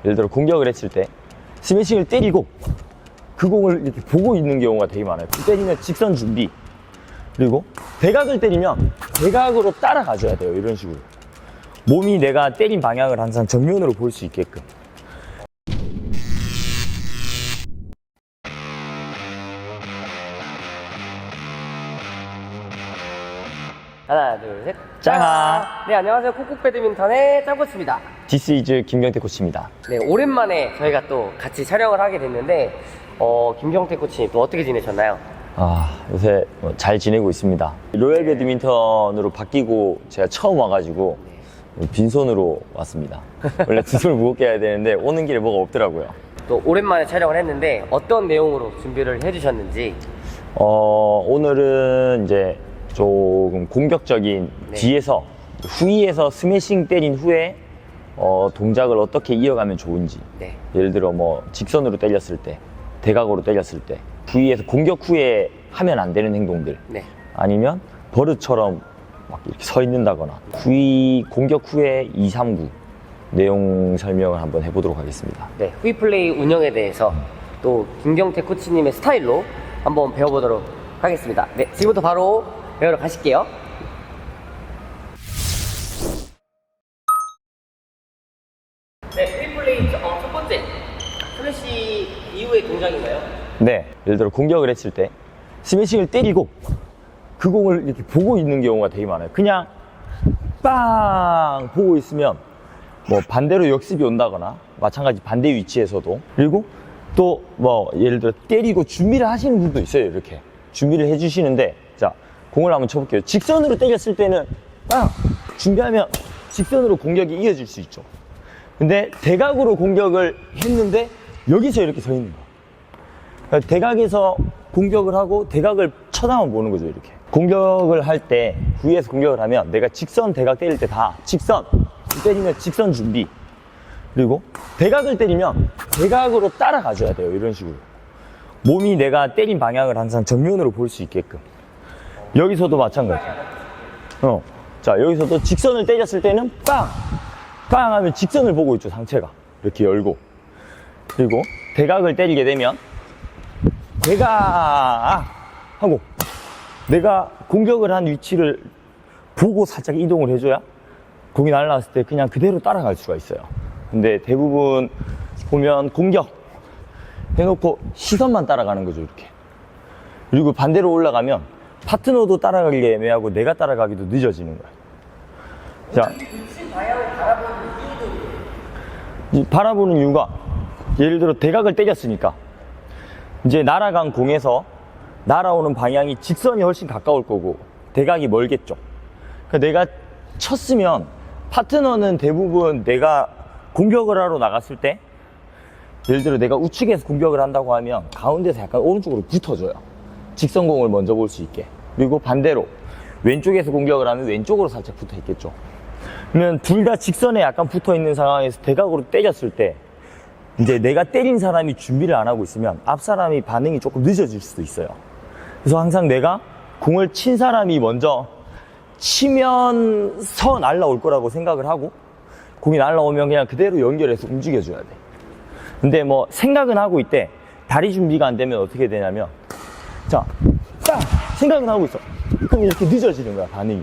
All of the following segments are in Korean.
예를 들어 공격을 했을 때 스매싱을 때리고 그 공을 이렇게 보고 있는 경우가 되게 많아요. 때리면 직선 준비, 그리고 대각을 때리면 대각으로 따라가줘야 돼요. 이런 식으로 몸이 내가 때린 방향을 항상 정면으로 볼 수 있게끔. 하나, 둘, 셋. 짱아. 네, 안녕하세요. 콕콕 배드민턴의 짱코치입니다. This is 김경태 코치입니다. 네, 오랜만에 저희가 또 같이 촬영을 하게 됐는데, 김경태 코치님 또 어떻게 지내셨나요? 요새 잘 지내고 있습니다. 로얄 배드민턴으로 바뀌고 제가 처음 와가지고 빈손으로 왔습니다. 원래 두 손을 무겁게 해야 되는데 오는 길에 뭐가 없더라고요. 또 오랜만에 촬영을 했는데 어떤 내용으로 준비를 해주셨는지. 오늘은 이제 조금 공격적인 네. 뒤에서 후위에서 스매싱 때린 후에 동작을 어떻게 이어가면 좋은지. 네. 예를 들어 뭐 직선으로 때렸을 때, 대각으로 때렸을 때 후위에서 공격 후에 하면 안 되는 행동들. 네. 아니면 버릇처럼 막 이렇게 서 있는다거나 후위 공격 후에 2, 3구 내용 설명을 한번 해보도록 하겠습니다. 네, 후위 플레이 운영에 대해서 또 김경태 코치님의 스타일로 한번 배워보도록 하겠습니다. 네, 지금부터 바로 배우러 가실게요. 네, 후위 플레이 첫 번째 슬래시 이후의 동작인가요? 네, 예를 들어 공격을 했을 때 스매싱을 때리고 그 공을 이렇게 보고 있는 경우가 되게 많아요. 그냥 빵 보고 있으면 뭐 반대로 역습이 온다거나 마찬가지 반대 위치에서도, 그리고 또 뭐 예를 들어 때리고 준비를 하시는 분도 있어요. 이렇게 준비를 해주시는데, 자 공을 한번 쳐볼게요. 직선으로 때렸을 때는 빵 준비하면 직선으로 공격이 이어질 수 있죠. 근데 대각으로 공격을 했는데 여기서 이렇게 서 있는 거야. 그러니까 대각에서 공격을 하고 대각을 쳐다만 보는 거죠. 이렇게 공격을 할 때 후위에서 공격을 하면 내가 직선 대각 때릴 때 다 직선 때리면 직선 준비, 그리고 대각을 때리면 대각으로 따라가줘야 돼요. 이런 식으로 몸이 내가 때린 방향을 항상 정면으로 볼 수 있게끔. 여기서도 마찬가지야. 자 여기서도 직선을 때렸을 때는 빵! 빵 하면 직선을 보고 있죠. 상체가 이렇게 열고. 그리고 대각을 때리게 되면 대각 하고 내가 공격을 한 위치를 보고 살짝 이동을 해줘야 공이 날라왔을 때 그냥 그대로 따라갈 수가 있어요. 근데 대부분 보면 공격 해놓고 시선만 따라가는 거죠. 이렇게. 그리고 반대로 올라가면 파트너도 따라가기 애매하고 내가 따라가기도 늦어지는 거야. 자, 바라보는 이유가 예를 들어 대각을 때렸으니까 이제 날아간 공에서 날아오는 방향이 직선이 훨씬 가까울 거고 대각이 멀겠죠. 그러니까 내가 쳤으면 파트너는 대부분 내가 공격을 하러 나갔을 때, 예를 들어 내가 우측에서 공격을 한다고 하면 가운데서 약간 오른쪽으로 붙어줘요. 직선공을 먼저 볼 수 있게. 그리고 반대로 왼쪽에서 공격을 하면 왼쪽으로 살짝 붙어 있겠죠. 그러면 둘 다 직선에 약간 붙어 있는 상황에서 대각으로 때렸을 때 이제 내가 때린 사람이 준비를 안 하고 있으면 앞 사람이 반응이 조금 늦어질 수도 있어요. 그래서 항상 내가 공을 친 사람이 먼저 치면서 날라올 거라고 생각을 하고 공이 날라오면 그냥 그대로 연결해서 움직여줘야 돼. 근데 뭐 생각은 하고 있대. 다리 준비가 안 되면 어떻게 되냐면, 자, 딱 생각은 하고 있어. 그럼 이렇게 늦어지는 거야, 반응이.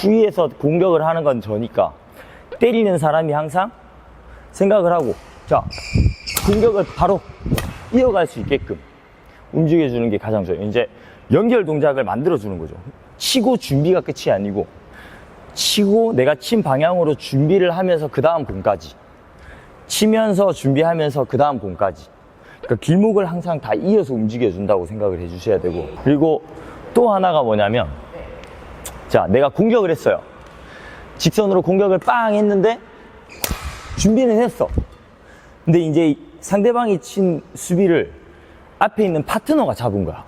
후위에서 공격을 하는 건 저니까 때리는 사람이 항상 생각을 하고, 자, 공격을 바로 이어갈 수 있게끔 움직여주는 게 가장 좋아요. 이제 연결 동작을 만들어주는 거죠. 치고 준비가 끝이 아니고 치고 내가 친 방향으로 준비를 하면서 그 다음 공까지, 치면서 준비하면서 그 다음 공까지. 그러니까 길목을 항상 다 이어서 움직여준다고 생각을 해주셔야 되고, 그리고 또 하나가 뭐냐면, 자 내가 공격을 했어요. 직선으로 공격을 빵 했는데 준비는 했어. 근데 이제 상대방이 친 수비를 앞에 있는 파트너가 잡은 거야.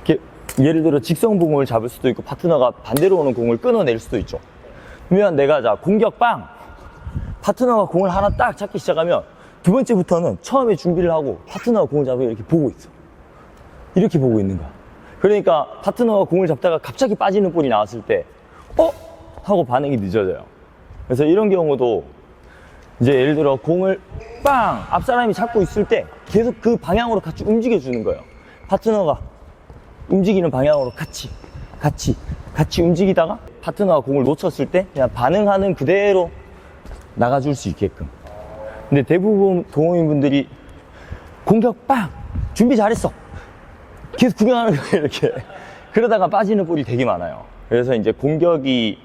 이렇게 예를 들어 직선공을 잡을 수도 있고 파트너가 반대로 오는 공을 끊어낼 수도 있죠. 그러면 내가 자 공격 빵! 파트너가 공을 하나 딱 잡기 시작하면 두 번째부터는 처음에 준비를 하고 파트너가 공을 잡으면 이렇게 보고 있어. 이렇게 보고 있는 거야. 그러니까 파트너가 공을 잡다가 갑자기 빠지는 볼이 나왔을 때 하고 반응이 늦어져요. 그래서 이런 경우도 이제 예를 들어 공을 빵! 앞 사람이 잡고 있을 때 계속 그 방향으로 같이 움직여주는 거예요. 파트너가 움직이는 방향으로 같이 움직이다가 파트너가 공을 놓쳤을 때 그냥 반응하는 그대로 나가줄 수 있게끔. 근데 대부분 동호인분들이 공격 빵! 준비 잘했어! 계속 구경하는 거예요, 이렇게. 그러다가 빠지는 볼이 되게 많아요. 그래서 이제 공격이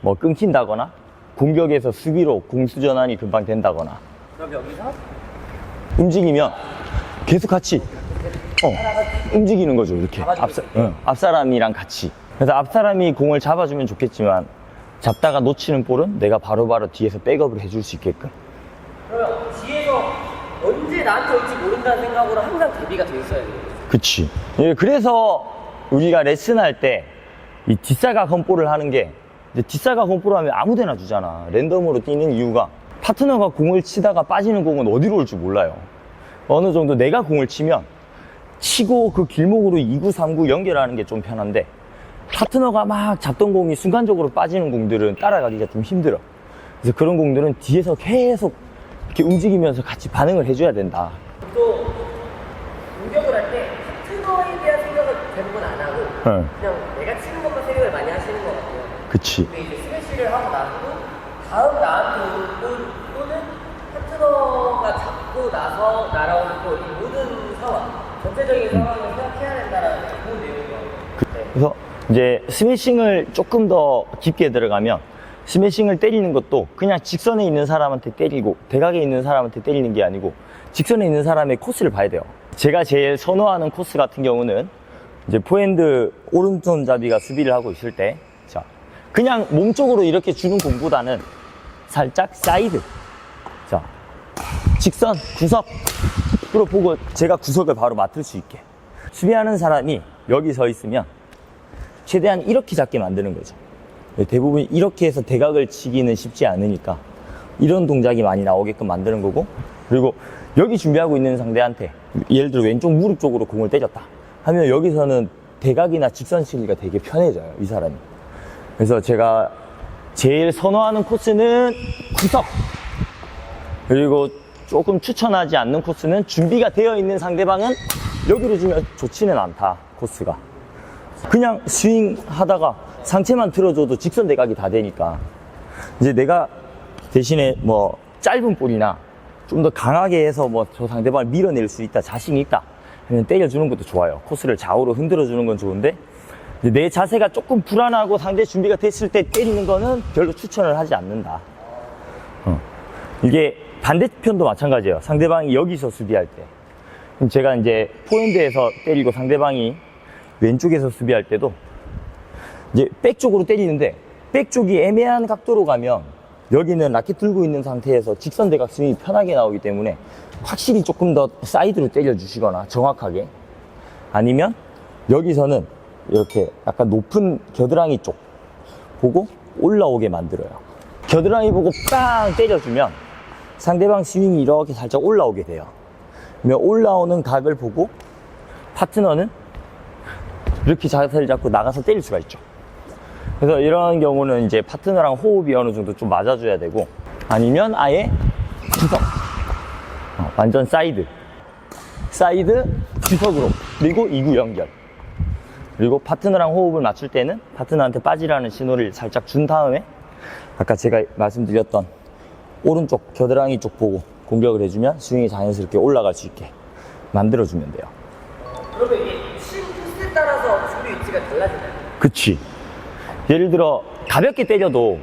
뭐 끊긴다거나 공격에서 수비로 공수전환이 금방 된다거나 그럼 여기서 움직이면 계속 같이 움직이는 거죠, 이렇게. 앞 사람이랑 같이. 그래서 앞 사람이 공을 잡아주면 좋겠지만 잡다가 놓치는 볼은 내가 바로바로 뒤에서 백업을 해줄 수 있게끔. 그러면 뒤에서 언제 나한테 올지 모른다는 생각으로 항상 대비가 돼 있어야 돼요. 그치. 예, 그래서 우리가 레슨할 때 이 뒷사각 홈볼을 하는 게, 이제 뒷사각 홈볼을 하면 아무데나 주잖아. 랜덤으로 뛰는 이유가 파트너가 공을 치다가 빠지는 공은 어디로 올지 몰라요. 어느 정도 내가 공을 치면 치고 그 길목으로 2구, 3구 연결하는 게 좀 편한데, 파트너가 막 잡던 공이 순간적으로 빠지는 공들은 따라가기가 좀 힘들어. 그래서 그런 공들은 뒤에서 계속 이렇게 움직이면서 같이 반응을 해줘야 된다. 또 공격을 할 때 파트너에 대한 생각을 대부분 안 하고 응. 그냥 내가 치는 것만 생각을 많이 하시는 것 같아요. 그치. 근데 이제 스매시를 하고 나서도 다음 나한테 오는 볼 또는 파트너가 잡고 나서 날아오는 볼, 이 모든 상황, 전체적인 상황을 생각해야 된다는 그 내용이에요. 그래서 이제 스매싱을 조금 더 깊게 들어가면, 스매싱을 때리는 것도 그냥 직선에 있는 사람한테 때리고 대각에 있는 사람한테 때리는 게 아니고 직선에 있는 사람의 코스를 봐야 돼요. 제가 제일 선호하는 코스 같은 경우는 이제 포핸드 오른손잡이가 수비를 하고 있을 때, 자, 그냥 몸쪽으로 이렇게 주는 공보다는 살짝 사이드, 자, 직선, 구석으로 보고 제가 구석을 바로 맡을 수 있게. 수비하는 사람이 여기 서 있으면 최대한 이렇게 잡게 만드는 거죠. 대부분 이렇게 해서 대각을 치기는 쉽지 않으니까 이런 동작이 많이 나오게끔 만드는 거고, 그리고 여기 준비하고 있는 상대한테 예를 들어 왼쪽 무릎 쪽으로 공을 때렸다 하면 여기서는 대각이나 직선 치기가 되게 편해져요, 이 사람이. 그래서 제가 제일 선호하는 코스는 구석, 그리고 조금 추천하지 않는 코스는 준비가 되어 있는 상대방은 여기로 주면 좋지는 않다, 코스가. 그냥 스윙 하다가 상체만 틀어줘도 직선 대각이 다 되니까, 이제 내가 대신에 뭐 짧은 볼이나 좀 더 강하게 해서 뭐 저 상대방을 밀어낼 수 있다, 자신이 있다 하면 때려주는 것도 좋아요. 코스를 좌우로 흔들어주는 건 좋은데, 이제 내 자세가 조금 불안하고 상대 준비가 됐을 때 때리는 거는 별로 추천을 하지 않는다. 이게 반대편도 마찬가지예요. 상대방이 여기서 수비할 때, 그럼 제가 이제 포핸드에서 때리고 상대방이 왼쪽에서 수비할 때도 이제 백 쪽으로 때리는데, 백 쪽이 애매한 각도로 가면 여기는 라켓 들고 있는 상태에서 직선 대각 스윙이 편하게 나오기 때문에 확실히 조금 더 사이드로 때려주시거나 정확하게, 아니면 여기서는 이렇게 약간 높은 겨드랑이 쪽 보고 올라오게 만들어요. 겨드랑이 보고 빵 때려주면 상대방 스윙이 이렇게 살짝 올라오게 돼요. 그러면 올라오는 각을 보고 파트너는 이렇게 자세를 잡고 나가서 때릴 수가 있죠. 그래서 이런 경우는 이제 파트너랑 호흡이 어느 정도 좀 맞아줘야 되고, 아니면 아예 구석, 완전 사이드 구석으로, 그리고 2구 연결. 그리고 파트너랑 호흡을 맞출 때는 파트너한테 빠지라는 신호를 살짝 준 다음에 아까 제가 말씀드렸던 오른쪽 겨드랑이 쪽 보고 공격을 해주면 스윙이 자연스럽게 올라갈 수 있게 만들어주면 돼요. 그러면 이게 친 코스에 따라서 준비 위치가 달라지나요? 그치. 예를 들어 가볍게 때려도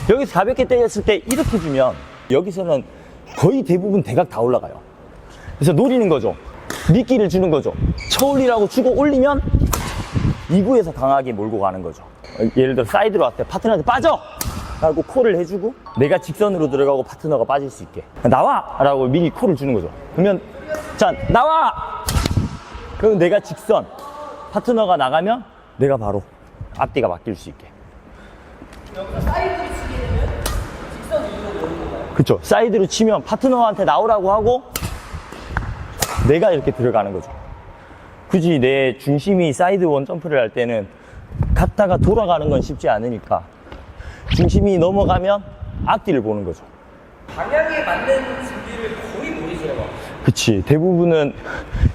여기서 가볍게 때렸을 때 이렇게 주면 여기서는 거의 대부분 대각 다 올라가요. 그래서 노리는 거죠. 미끼를 주는 거죠. 쳐올리라고 주고 올리면 2구에서 강하게 몰고 가는 거죠. 예를 들어 사이드로 왔을 때 파트너한테 빠져! 라고 콜을 해주고 내가 직선으로 들어가고 파트너가 빠질 수 있게 나와! 라고 미리 콜을 주는 거죠. 그러면 자 나와! 그럼 내가 직선, 파트너가 나가면 내가 바로 앞뒤가 바뀔 수 있게. 여기서 사이드로 치기는 직선 위로 오는 건가요? 그쵸. 사이드로 치면 파트너한테 나오라고 하고 내가 이렇게 들어가는 거죠. 굳이 내 중심이 사이드 원 점프를 할 때는 갔다가 돌아가는 건 쉽지 않으니까 중심이 넘어가면 앞뒤를 보는 거죠. 방향에 맞는 준비를 거의 모르시는 것 같아요. 그치. 대부분은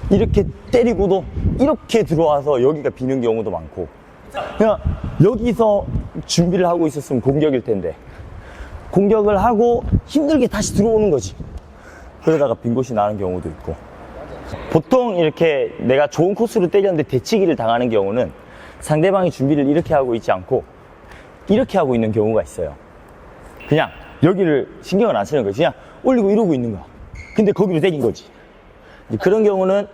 이렇게 때리고도 이렇게 들어와서 여기가 비는 경우도 많고. 그냥 여기서 준비를 하고 있었으면 공격일 텐데. 공격을 하고 힘들게 다시 들어오는 거지. 그러다가 빈 곳이 나는 경우도 있고. 보통 이렇게 내가 좋은 코스로 때렸는데 대치기를 당하는 경우는 상대방이 준비를 이렇게 하고 있지 않고 이렇게 하고 있는 경우가 있어요. 그냥 여기를 신경을 안 쓰는 거지. 그냥 올리고 이러고 있는 거야. 근데 거기로 때린 거지. 그런 경우는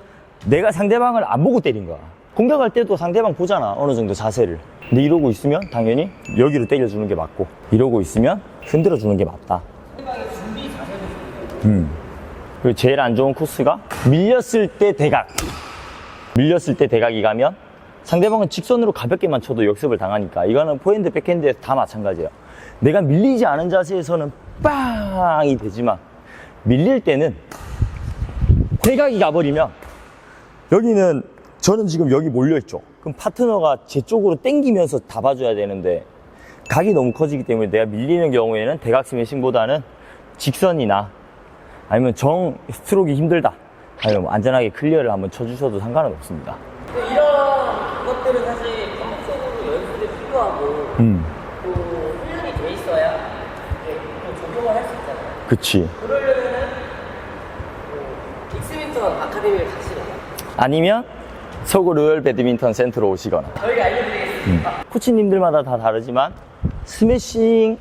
내가 상대방을 안 보고 때린 거야. 공격할 때도 상대방 보잖아, 어느 정도 자세를. 근데 이러고 있으면 당연히 여기로 때려주는 게 맞고, 이러고 있으면 흔들어주는 게 맞다. 상대방의 준비 자세도 중요해요. 그리고 제일 안 좋은 코스가 밀렸을 때 대각. 밀렸을 때 대각이 가면 상대방은 직선으로 가볍게만 쳐도 역습을 당하니까 이거는 포핸드, 백핸드에서 다 마찬가지예요. 내가 밀리지 않은 자세에서는 빵이 되지만 밀릴 때는 대각이 가버리면 여기는 저는 지금 여기 몰려있죠. 그럼 파트너가 제 쪽으로 당기면서 다 봐줘야 되는데 각이 너무 커지기 때문에 내가 밀리는 경우에는 대각 스매싱보다는 직선이나 아니면 정 스트로크가 힘들다 아니면 뭐 안전하게 클리어를 한번 쳐주셔도 상관은 없습니다. 이런 것들은 사실 반복적으로 연습이 필요하고 또 훈련이 돼 있어야 이제 또 적용을 할 수 있잖아요. 그치. 그러려면은 빅스민턴 아카데미를 가시거나 아니면 서구 로열 배드민턴 센터로 오시거나. 저희가 알려드리겠습니다. 코치님들마다 다 다르지만 스매싱,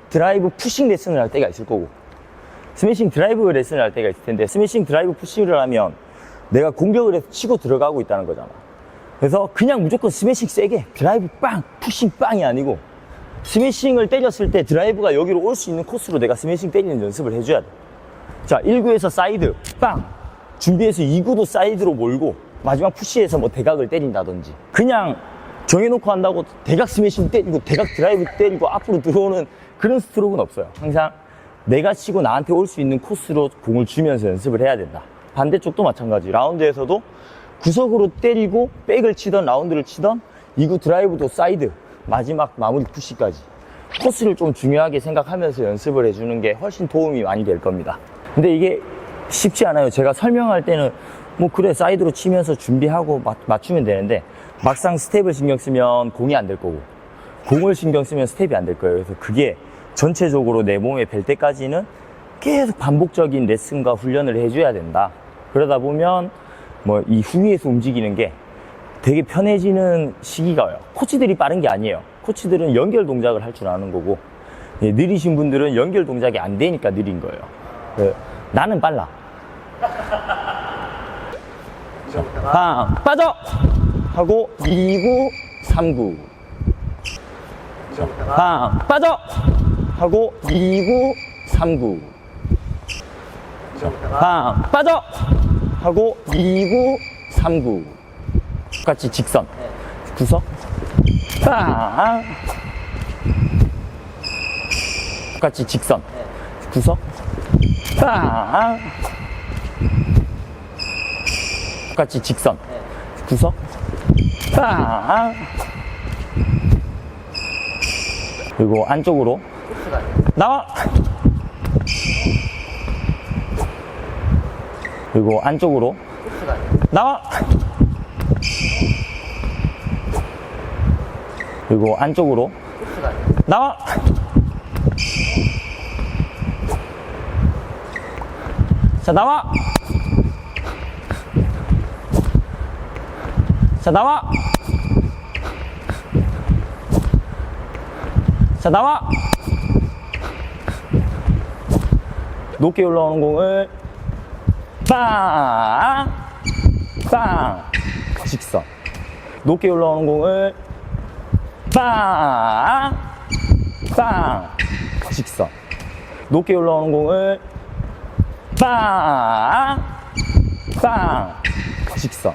드라이브, 푸싱 레슨을 할 때가 있을 거고 스매싱 드라이브 레슨을 할 때가 있을 텐데 스매싱 드라이브 푸싱을 하면 내가 공격을 해서 치고 들어가고 있다는 거잖아. 그래서 그냥 무조건 스매싱 세게 드라이브 빵, 푸싱 빵이 아니고 스매싱을 때렸을 때 드라이브가 여기로 올 수 있는 코스로 내가 스매싱 때리는 연습을 해줘야 돼. 자, 1구에서 사이드 빵 준비해서 2구도 사이드로 몰고 마지막 푸시에서 뭐 대각을 때린다든지 그냥 정해놓고 한다고 대각 스매싱 때리고 대각 드라이브 때리고 앞으로 들어오는 그런 스트로크는 없어요. 항상 내가 치고 나한테 올 수 있는 코스로 공을 주면서 연습을 해야 된다. 반대쪽도 마찬가지. 라운드에서도 구석으로 때리고 백을 치던 라운드를 치던 2구 드라이브도 사이드 마지막 마무리 푸시까지 코스를 좀 중요하게 생각하면서 연습을 해주는 게 훨씬 도움이 많이 될 겁니다. 근데 이게 쉽지 않아요. 제가 설명할 때는 뭐 그래 사이드로 치면서 준비하고 맞추면 되는데 막상 스텝을 신경 쓰면 공이 안 될 거고 공을 신경 쓰면 스텝이 안 될 거예요. 그래서 그게 전체적으로 내 몸에 뵐 때까지는 계속 반복적인 레슨과 훈련을 해줘야 된다. 그러다 보면 뭐 이 후위에서 움직이는 게 되게 편해지는 시기가 와요. 코치들이 빠른 게 아니에요. 코치들은 연결 동작을 할 줄 아는 거고 느리신 분들은 연결 동작이 안 되니까 느린 거예요. 나는 빨라. 방 빠져 하고 2구 3구 방 빠져 하고 2구 3구 방 빠져 하고 2구 3구 똑같이 직선 구석 방 똑같이 직선 구석 방 똑같이 직선 구석 방 그리고 안쪽으로 나와 그리고 안쪽으로 나와 그리고 안쪽으로 나와 자 나와 자 나와 자 나와 높게 올라오는 공을 빵! 빵! 직선 높게 올라오는 공을 빵! 빵! 직선 높게 올라오는 공을 빵! 빵! 직선